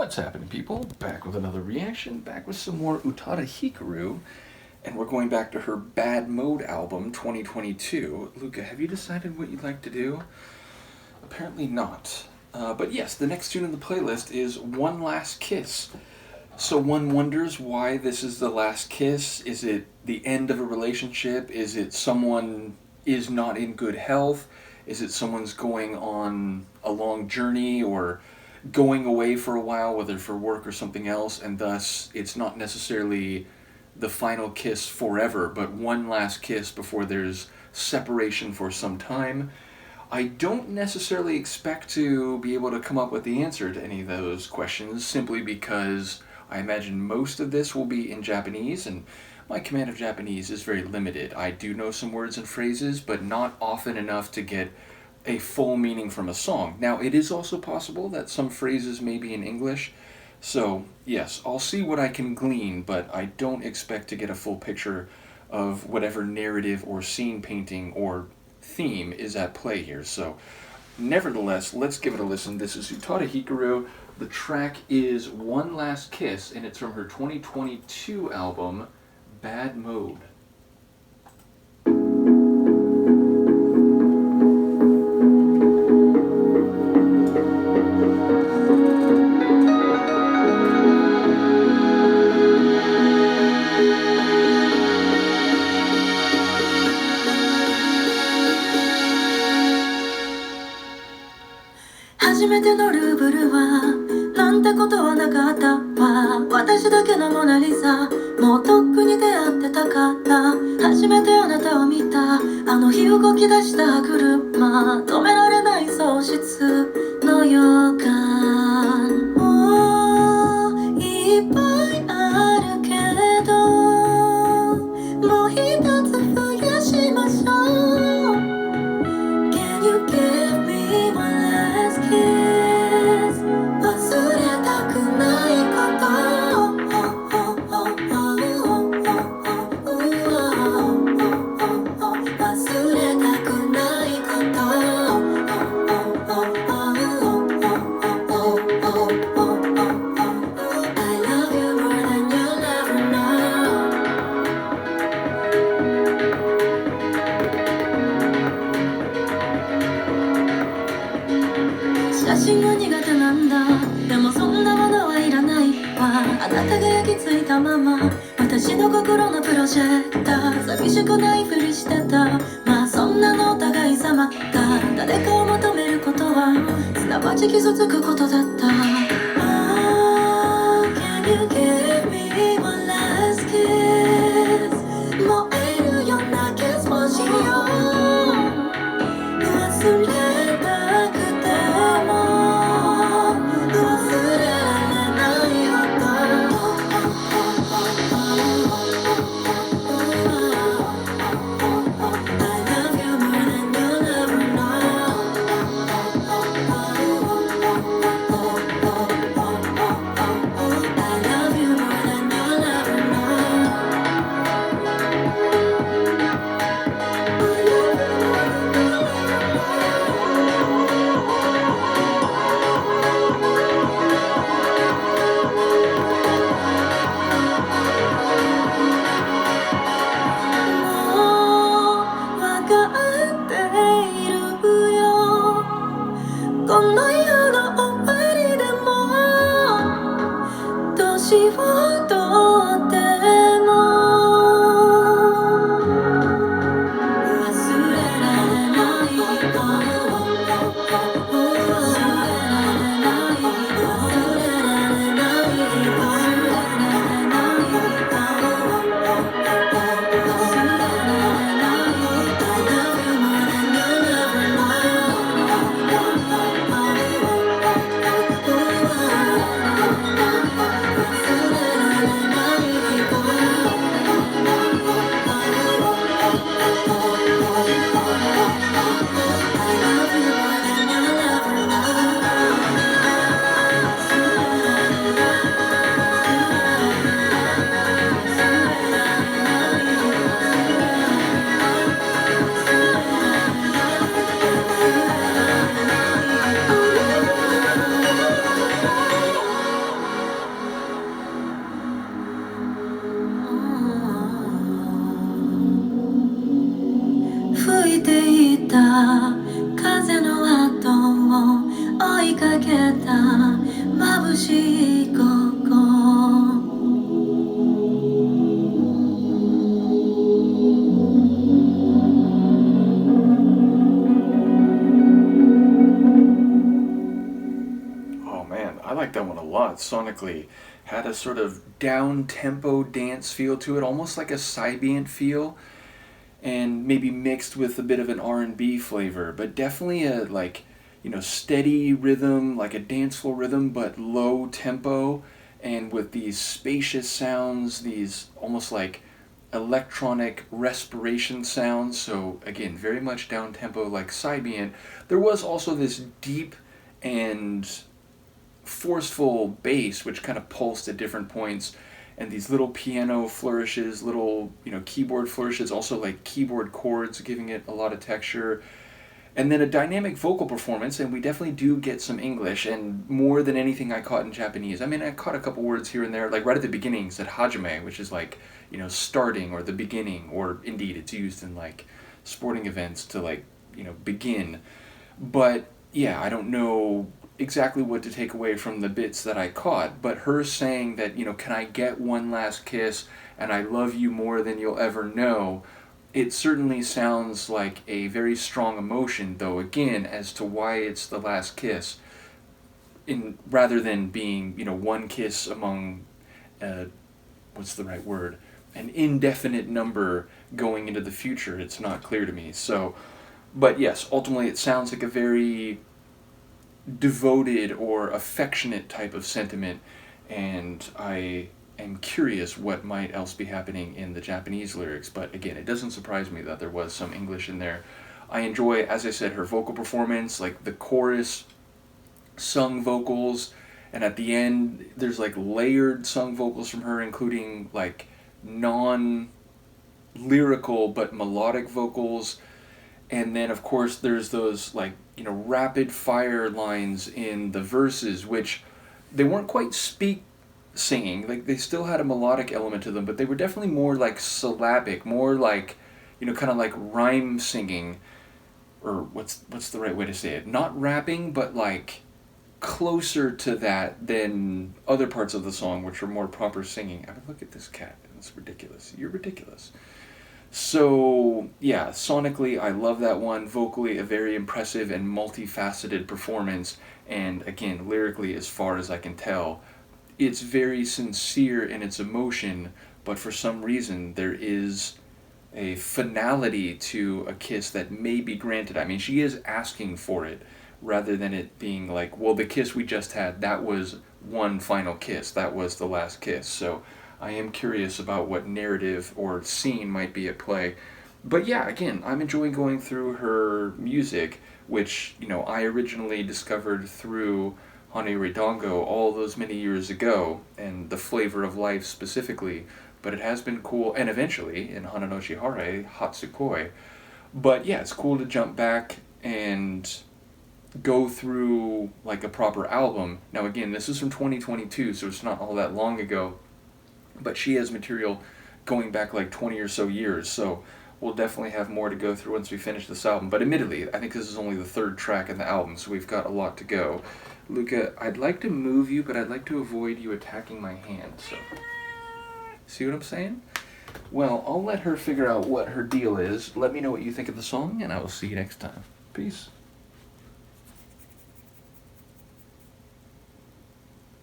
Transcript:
What's happening, people? Back with another reaction, back with some more Utada Hikaru, and we're going back to her Bad Mode album 2022. Luca, have you decided what you'd like to do? Apparently not. But yes, the next tune in the playlist is One Last Kiss. So one wonders why this is the last kiss. Is it the end of a relationship? Is it someone is not in good health? Is it someone's going on a long journey or going away for a while, whether for work or something else, and thus it's not necessarily the final kiss forever, but one last kiss before there's separation for some time? I don't necessarily expect to be able to come up with the answer to any of those questions, simply because I imagine most of this will be in Japanese, and my command of Japanese is very limited. I do know some words and phrases, but not often enough to get a full meaning from a song. Now, it is also possible that some phrases may be in English, so yes, I'll see what I can glean, but I don't expect to get a full picture of whatever narrative or scene painting or theme is at play here. So, nevertheless, let's give it a listen. This is Utada Hikaru. The track is One Last Kiss, and it's from her 2022 album, Bad Mode. 初めてのルーブルはなんてことはなかったわ。私だけのモナリザ、もうとっくに出会ってたから。初めてあなたを見たあの日動き出した車、止められない喪失の予感。もういっぱいあるけれど、もう一つ増やしましょう。Can you give me one last kiss? 忘れたくないこと、忘れたくないこと、I love you more than you'll ever know. 写真が苦手なんだ。でもそんなものはいらないわ。あなたが焼き付いたまま私の心のプロジェクター、寂しくないふりしてた。まあそんなのお互い様だ。誰かを求めることはすなわち傷つくことだった。Can you give me one last kiss? 燃えるようなキスをしよう。忘れたくても忘れられないほど I love you more than you'll ever know. I love you more than you'll ever know. しいここOh man, I like that one a lot. Sonically, had a sort of down-tempo dance feel to it, almost like a Sybient feel, and maybe mixed with a bit of an R&B flavor, but definitely a like, steady rhythm, like a dance floor rhythm, but low tempo, and with these spacious sounds, these almost like electronic respiration sounds. So again, very much down tempo like Sybient. There was also this deep and forceful bass which kind of pulsed at different points, and these little piano flourishes, little keyboard flourishes, also like keyboard chords giving it a lot of texture, and then a dynamic vocal performance. And we definitely do get some English, and more than anything I caught in Japanese. I mean, I caught a couple words here and there, like right at the beginning said hajime, which is like starting or the beginning, or indeed it's used in like sporting events to like begin. But yeah, I don't know exactly what to take away from the bits that I caught, but her saying that, can I get one last kiss and I love you more than you'll ever know, it certainly sounds like a very strong emotion, though again, as to why it's the last kiss, in rather than being, one kiss among what's the right word? An indefinite number going into the future. It's not clear to me. So, but yes, ultimately it sounds like a very devoted or affectionate type of sentiment, and I am curious what might else be happening in the Japanese lyrics. But again, it doesn't surprise me that there was some English in there. I enjoy, as I said, her vocal performance, like the chorus sung vocals, and at the end there's like layered sung vocals from her, including like non lyrical but melodic vocals. And then of course there's those like rapid fire lines in the verses, which they weren't quite speak singing, like they still had a melodic element to them, but they were definitely more like syllabic, more like kind of like rhyme singing, or what's the right way to say it, not rapping, but like closer to that than other parts of the song, which are more proper singing. I mean, look at this cat, it's ridiculous, you're ridiculous. So, yeah, sonically, I love that one. Vocally, a very impressive and multifaceted performance. And again, lyrically, as far as I can tell, it's very sincere in its emotion, but for some reason, there is a finality to a kiss that may be granted. I mean, she is asking for it, rather than it being like, well, the kiss we just had, that was one final kiss. That was the last kiss. So, I am curious about what narrative or scene might be at play. But yeah, again, I'm enjoying going through her music, which, I originally discovered through Hane Ridango all those many years ago, and the flavor of life specifically. But it has been cool, and eventually in Hananoshi Hare, Hatsukoi. But yeah, it's cool to jump back and go through like a proper album. Now again, this is from 2022, so it's not all that long ago, but she has material going back like 20 or so years, so we'll definitely have more to go through once we finish this album. But admittedly, I think this is only the third track in the album, so we've got a lot to go. Luca, I'd like to move you, but I'd like to avoid you attacking my hand, so... See what I'm saying? Well, I'll let her figure out what her deal is. Let me know what you think of the song, and I will see you next time. Peace.